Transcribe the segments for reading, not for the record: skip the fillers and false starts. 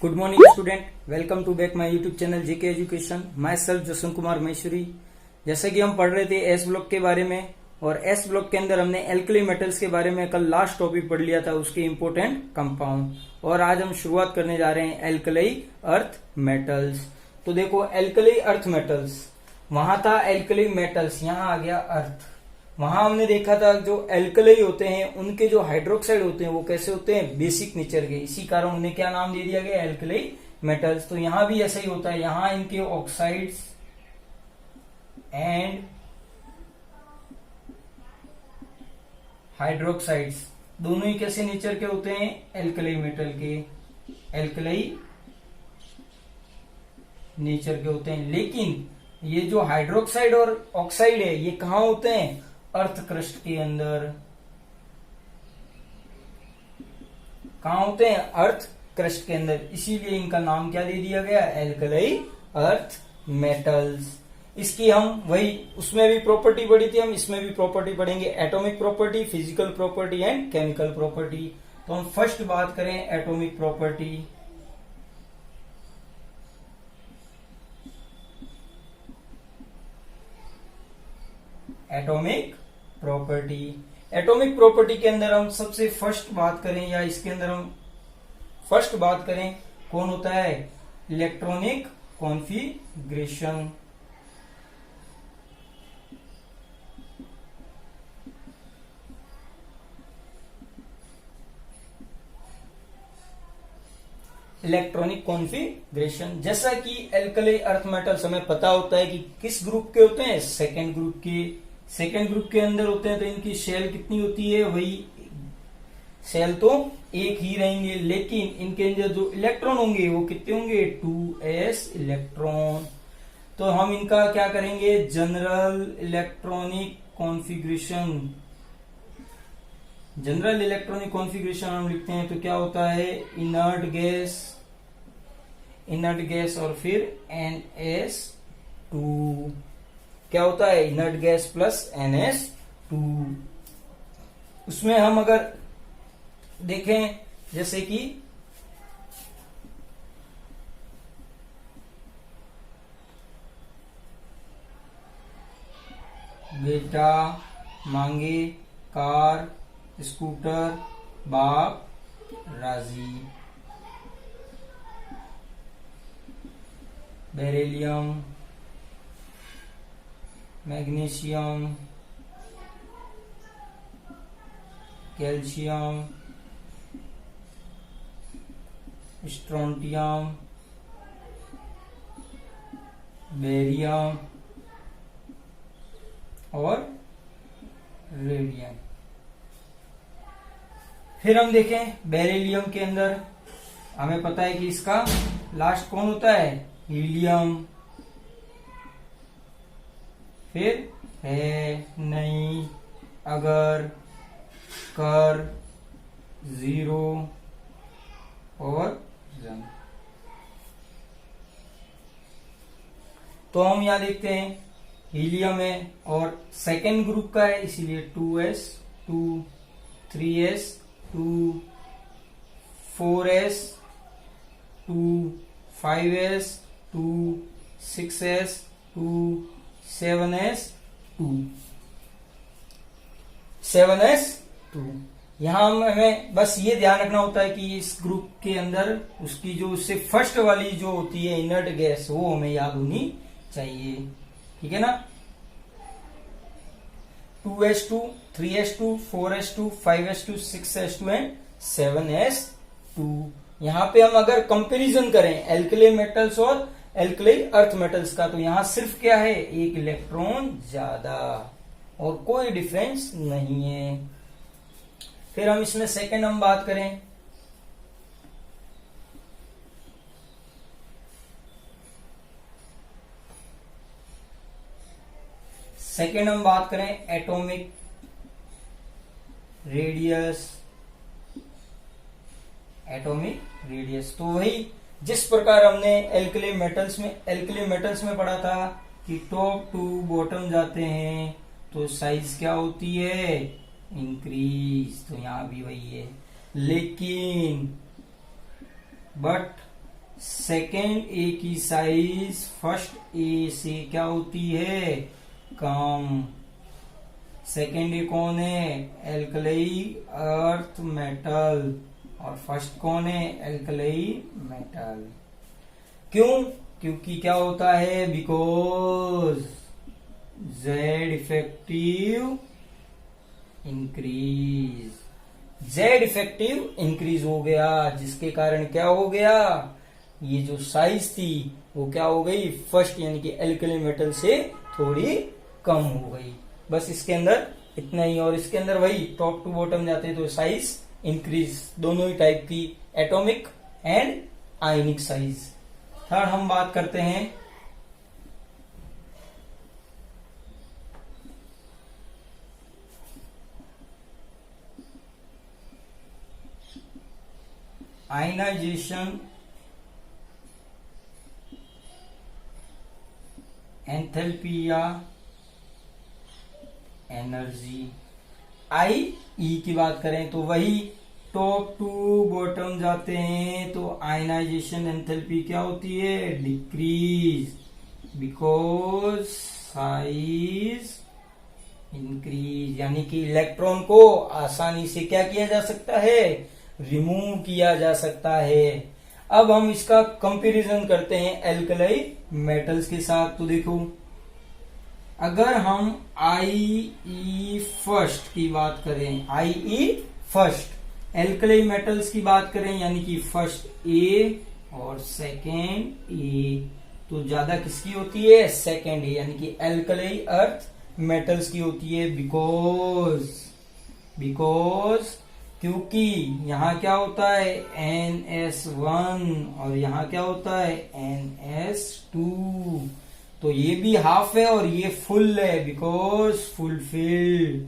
Good morning student, welcome to back my YouTube channel GK education. Myself Jasan Kumar Mysuri. जैसे कि हम पढ़ रहे थे एस ब्लॉक के बारे में, और एस ब्लॉक के अंदर हमने एल्कली मेटल्स के बारे में कल लास्ट टॉपिक पढ़ लिया था, उसके इंपोर्टेंट कंपाउंड। और आज हम शुरुआत करने जा रहे हैं एल्कली अर्थ मेटल्स। तो देखो, एल्कली अर्थ मेटल्स, वहां था एल्कली मेटल्स, यहां आ गया अर्थ। वहां हमने देखा था जो एल्कली होते हैं उनके जो हाइड्रोक्साइड होते हैं वो कैसे होते हैं, बेसिक नेचर के। इसी कारण उन्हें क्या नाम दे दिया गया, एल्कली मेटल्स। तो यहां भी ऐसा ही होता है, यहां इनके ऑक्साइड्स एंड हाइड्रोक्साइड्स दोनों ही कैसे नेचर के होते हैं, एल्कली मेटल के, एल्कली नेचर के होते हैं। लेकिन ये जो हाइड्रोक्साइड और ऑक्साइड है ये कहां होते हैं, अर्थ क्रस्ट के अंदर। कहां होते हैं, अर्थ क्रस्ट के अंदर। इसीलिए इनका नाम क्या दे दिया गया, एल्कली अर्थ मेटल्स। इसकी हम वही उसमें भी प्रॉपर्टी पढ़ी थी, हम इसमें भी प्रॉपर्टी पढ़ेंगे, atomic property, physical property and chemical property. तो हम फर्स्ट बात करें atomic property. Atomic property, atomic property के अंदर हम सबसे फर्स्ट बात करें, या इसके अंदर हम फर्स्ट बात करें, कौन होता है, इलेक्ट्रॉनिक कॉन्फ़िगरेशन। इलेक्ट्रॉनिक कॉन्फ़िगरेशन, जैसा कि एल्कली अर्थ मेटल्स हमें पता होता है कि किस ग्रुप के होते हैं, सेकेंड ग्रुप के। सेकेंड ग्रुप के अंदर होते हैं तो इनकी शेल कितनी होती है, वही शेल तो एक ही रहेंगे, लेकिन इनके अंदर जो इलेक्ट्रॉन होंगे वो कितने होंगे, 2s इलेक्ट्रॉन। तो हम इनका क्या करेंगे, general electronic configuration. General electronic configuration हम लिखते हैं तो क्या होता है, इनर्ट गैस और फिर NS2। क्या होता है, इनर्ट गैस प्लस NS2। उसमें हम अगर देखें, जैसे कि बेटा मांगे कार, स्कूटर, बाप राजी। Beryllium, magnesium, calcium, strontium, barium और रेडियम। फिर हम देखें बेरिलियम के अंदर हमें पता है कि इसका लास्ट कौन होता है, हीलियम। फिर है, नहीं, अगर, कर, जीरो और जन। तो हम यहां देखते हैं हीलियम है और सेकेंड ग्रुप का है, इसीलिए 2s 2, 3s 2, 4s 2, 5s 2, 6s 2, 7s2, 7s2। यहां हमें बस ये ध्यान रखना होता है कि इस ग्रुप के अंदर उसकी जो उससे फर्स्ट वाली जो होती है इनर्ट गैस, वो हमें याद होनी चाहिए, ठीक है ना। 2s2, 3s2, 4s2, 5s2, 6s2 and 7s2। यहां पे हम अगर कंपैरिजन करें एल्कली मेटल्स और एल्कली अर्थ मेटल्स का, तो यहां सिर्फ क्या है, एक इलेक्ट्रॉन ज्यादा और कोई डिफरेंस नहीं है। फिर हम इसमें सेकेंड हम बात करें, एटॉमिक रेडियस। एटॉमिक रेडियस तो वही जिस प्रकार हमने एल्कली मेटल्स में पढ़ा था कि टॉप टू बॉटम जाते हैं तो साइज क्या होती है, इंक्रीज। तो यहां भी वही है, लेकिन बट सेकेंड ए की साइज फर्स्ट ए से क्या होती है, कम। सेकेंड ए कौन है, एल्कली अर्थ मेटल, और फर्स्ट कौन है, एल्कली मेटल। क्यों, क्योंकि क्या होता है, because Z effective increase, Z effective increase हो गया, जिसके कारण क्या हो गया, ये जो साइज थी वो क्या हो गई, फर्स्ट यानी कि एल्कली मेटल से थोड़ी कम हो गई। बस इसके अंदर इतना ही, और इसके अंदर वही टॉप टू बॉटम जाते तो साइज इंक्रीज, दोनों ही टाइप की, atomic and ionic size. Third हम बात करते हैं आयनाइजेशन, एंथैल्पी या एनर्जी। आई ई की बात करें तो वही टॉप टू बॉटम जाते हैं तो आयनाइजेशन एंथैल्पी क्या होती है, डिक्रीज, बिकॉज साइज इंक्रीज, यानी कि इलेक्ट्रॉन को आसानी से क्या किया जा सकता है, रिमूव किया जा सकता है। अब हम इसका कंपैरिजन करते हैं एल्कली मेटल्स के साथ। तो देखो, अगर हम आई फर्स्ट की बात करें, आई फर्स्ट एल्कली मेटल्स की बात करें, यानी कि फर्स्ट ए और सेकेंड ए, तो ज्यादा किसकी होती है, सेकेंड ए, यानी कि एल्कली अर्थ मेटल्स की होती है। बिकॉज क्योंकि यहाँ क्या होता है, NS1 और यहाँ क्या होता है, NS2, तो ये भी हाफ है और ये फुल है, because fulfilled.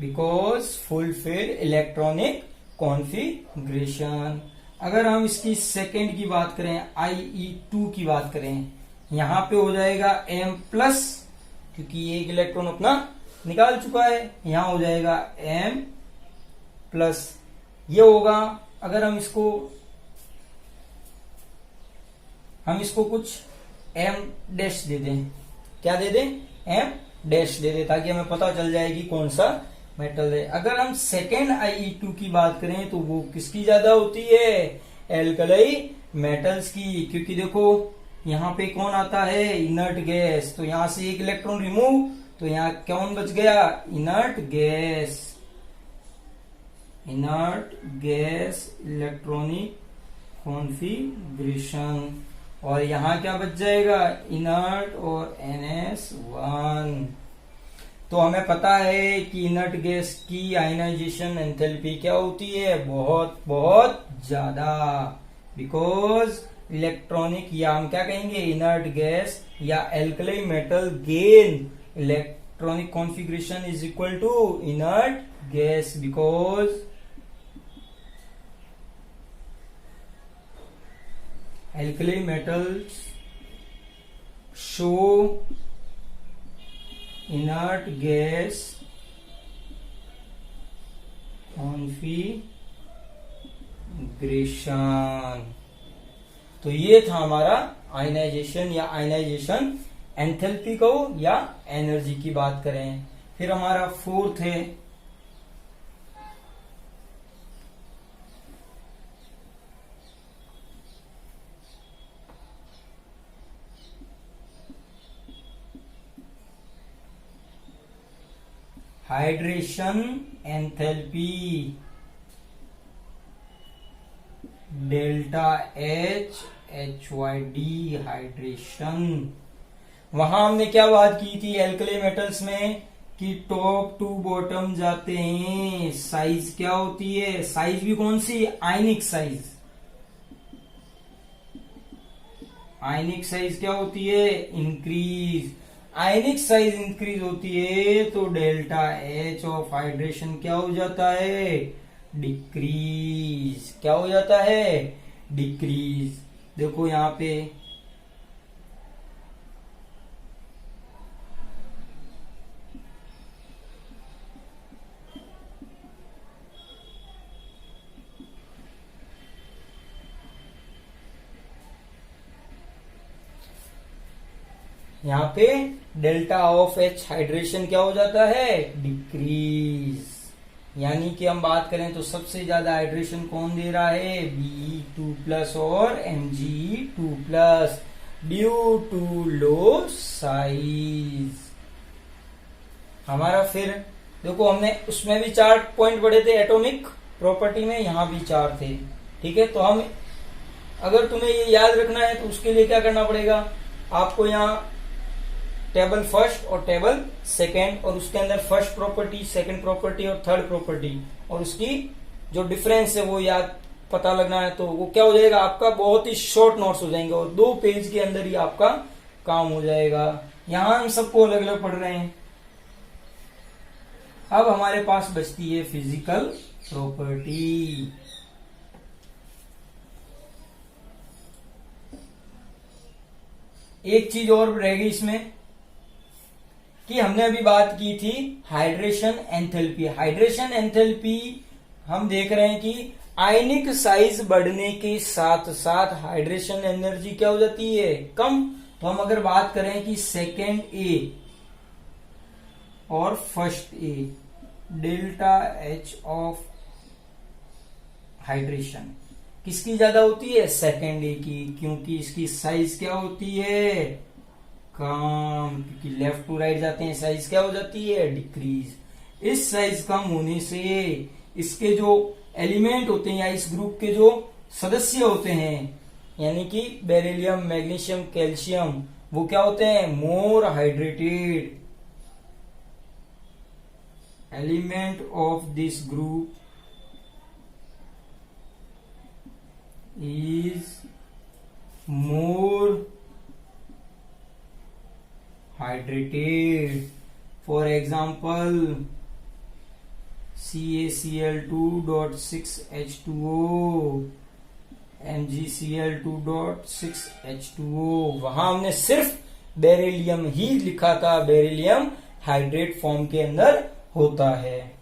Because fulfilled electronic configuration. अगर हम इसकी सेकेंड की बात करें, IE2 की बात करें, यहां पे हो जाएगा M+, क्योंकि ये एक इलेक्ट्रॉन अपना निकाल चुका है, यहां हो जाएगा M+, ये होगा। अगर हम इसको कुछ M' दे दें, क्या दे दें, M' दे दें, ताकि हमें पता चल जाए कि कौन सा मेटल है। अगर हम सेकेंड IE2 की बात करें तो वो किसकी ज्यादा होती है, एल्कली मेटल्स की, क्योंकि देखो यहाँ पे कौन आता है, इनर्ट गैस, तो यहां से एक इलेक्ट्रॉन रिमूव, तो यहाँ कौन बच गया, इनर्ट गैस इलेक्ट्रॉनिक कॉन्फ़िगरेशन, और यहाँ क्या बच जाएगा, इनर्ट और NS1। तो हमें पता है कि इनर्ट गैस की आयनाइजेशन एंथैल्पी क्या होती है, बहुत बहुत ज्यादा, बिकॉज इलेक्ट्रॉनिक, या हम क्या कहेंगे, इनर्ट गैस या alkali metal gain electronic configuration is equal to inert gas, because alkali metals show inert gas configuration. तो ये था हमारा आयनाइजेशन या आयनाइजेशन एंथैल्पी को या एनर्जी की बात करें। फिर हमारा फोर्थ है hydration enthalpy, delta HHYD hydration. वहां हमने क्या बात की थी एल्कली मेटल्स में कि टॉप टू बॉटम जाते हैं, साइज क्या होती है, साइज भी कौन सी, आयनिक साइज। आयनिक साइज क्या होती है, इंक्रीज। आयनिक साइज इंक्रीज होती है तो डेल्टा H ऑफ हाइड्रेशन क्या हो जाता है, डिक्रीज। क्या हो जाता है, डिक्रीज। देखो यहाँ पे यहाँ पे डेल्टा ऑफ एच हाइड्रेशन क्या हो जाता है, डिक्रीज। यानी कि हम बात करें तो सबसे ज्यादा हाइड्रेशन कौन दे रहा है, Be2+ और Mge2+ due to low size. हमारा फिर देखो हमने उसमें भी 4 पॉइंट पढ़े थे एटॉमिक प्रॉपर्टी में, यहां भी 4 थे। ठीक है, तो हम अगर तुम्हें ये याद रखना है तो उसके लिए क्या करना पड़ेगा, आपको यहाँ टेबल फर्स्ट और टेबल सेकंड और उसके अंदर फर्स्ट प्रॉपर्टी, सेकंड प्रॉपर्टी और थर्ड प्रॉपर्टी और उसकी जो डिफरेंस है वो याद पता लगना है। तो वो क्या हो जाएगा, आपका बहुत ही शॉर्ट नोट्स हो जाएंगे और 2 पेज के अंदर ही आपका काम हो जाएगा। यहां हम सबको अलग अलग पढ़ रहे हैं। अब हमारे पास बचती है फिजिकल प्रॉपर्टी। एक चीज और रहेगी इसमें कि हमने अभी बात की थी हाइड्रेशन एंथैल्पी। हाइड्रेशन एंथैल्पी हम देख रहे हैं कि आयनिक साइज बढ़ने के साथ साथ हाइड्रेशन एनर्जी क्या हो जाती है, कम। तो हम अगर बात करें कि सेकेंड ए और first A, delta H of hydration किसकी ज्यादा होती है, सेकेंड ए की, क्योंकि इसकी साइज क्या होती है, कम। क्योंकि लेफ्ट टू राइट जाते हैं, साइज क्या हो जाती है, डिक्रीज। इस साइज कम होने से इसके जो एलिमेंट होते हैं या इस ग्रुप के जो सदस्य होते हैं, यानी कि बेरिलियम, मैग्नीशियम, कैल्शियम, वो क्या होते हैं, more hydrated. Element of this group is more hydrated. For example, CaCl2.6H2O, MgCl2.6H2O। वहां हमने सिर्फ बेरिलियम ही लिखा था, बेरिलियम हाइड्रेट फॉर्म के अंदर होता है।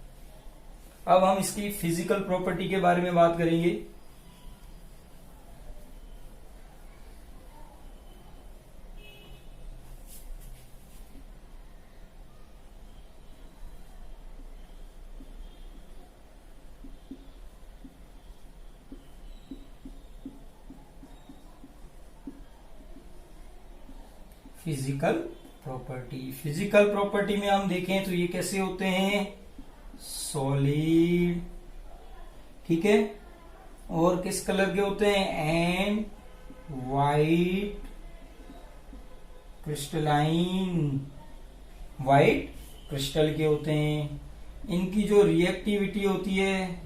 अब हम इसकी फिजिकल प्रॉपर्टी के बारे में बात करेंगे। फिजिकल प्रॉपर्टी, फिजिकल प्रॉपर्टी में हम देखें तो ये कैसे होते हैं, सॉलिड, ठीक है, और किस कलर के होते हैं, and white, crystalline, white crystal के होते हैं। इनकी जो रिएक्टिविटी होती है,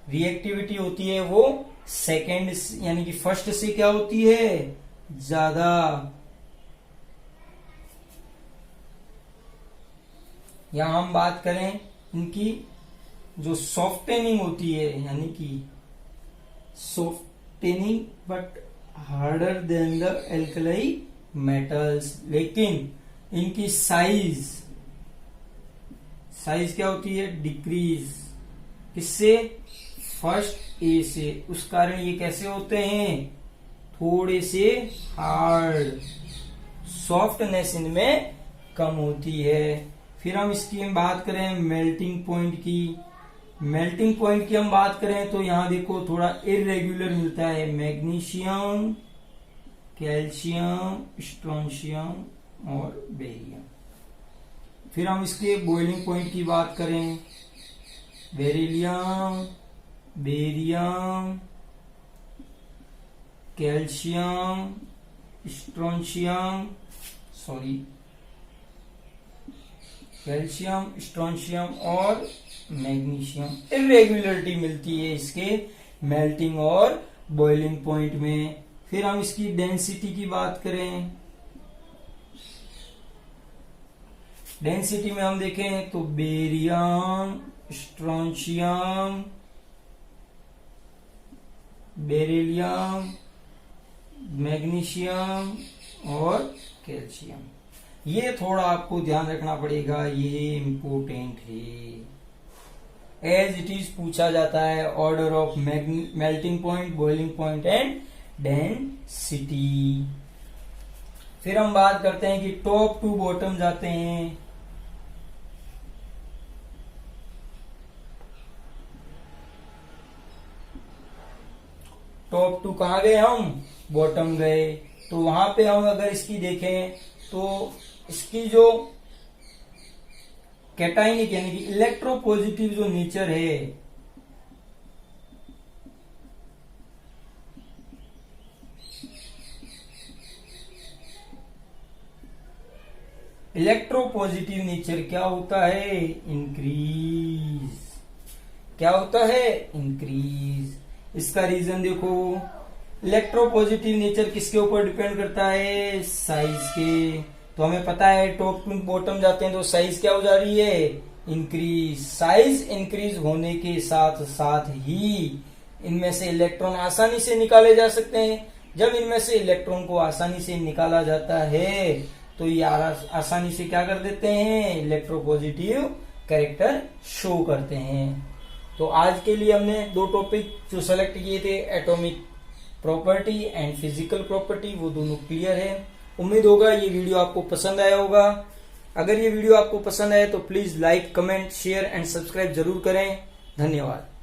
रिएक्टिविटी होती है वो सेकेंड यानी कि फर्स्ट से क्या होती है, ज्यादा। यहां हम बात करें इनकी जो सॉफ्टेनिंग होती है, यानी कि softening but harder than the alkali metals. लेकिन इनकी साइज क्या होती है, डिक्रीज। किससे, फर्स्ट ए से। उस कारण ये कैसे होते हैं, थोड़े से हार्ड, सॉफ्टनेस इनमें कम होती है। फिर हम इसकी बात करें मेल्टिंग पॉइंट की। मेल्टिंग पॉइंट की हम बात करें तो यहां देखो थोड़ा इरेग्युलर मिलता है, मैग्नीशियम, कैल्शियम, स्ट्रोंशियम और बेरियम। फिर हम इसके बॉइलिंग पॉइंट की बात करें, beryllium, barium, calcium, strontium, calcium, strontium और मैग्नीशियम। इरेग्युलरिटी मिलती है इसके मेल्टिंग और बॉइलिंग पॉइंट में। फिर हम इसकी डेंसिटी की बात करें, डेंसिटी में हम देखें तो बेरियम, स्ट्रोंशियम, बेरिलियम, मैग्नीशियम और कैल्शियम। ये थोड़ा आपको ध्यान रखना पड़ेगा, ये इंपोर्टेंट है। एज इट इज पूछा जाता है, order of melting point, boiling point and density. फिर हम बात करते हैं कि टॉप टू बॉटम जाते हैं। टॉप टू कहाँ गए हम, बॉटम गए। तो वहां पे हम अगर इसकी देखें तो इसकी जो कैटाइनिक यानी कि इलेक्ट्रोपॉजिटिव जो नेचर है, इलेक्ट्रोपॉजिटिव नेचर क्या होता है, इंक्रीज। क्या होता है, इंक्रीज। इसका रीजन देखो, इलेक्ट्रोपॉजिटिव नेचर किसके ऊपर डिपेंड करता है, साइज के। तो हमें पता है टॉप टू बॉटम जाते हैं तो साइज क्या हो जा रही है, इंक्रीज। साइज इंक्रीज होने के साथ साथ ही इनमें से इलेक्ट्रॉन आसानी से निकाले जा सकते हैं। जब इनमें से इलेक्ट्रॉन को आसानी से निकाला जाता है तो ये आसानी से क्या कर देते हैं, इलेक्ट्रोपॉजिटिव कैरेक्टर शो करते हैं। तो आज के लिए हमने दो टॉपिक जो सेलेक्ट किए थे, atomic property and physical property, वो दोनों क्लियर है। उम्मीद होगा ये वीडियो आपको पसंद आया होगा। अगर ये वीडियो आपको पसंद आए तो please like, comment, share and subscribe जरूर करें। धन्यवाद।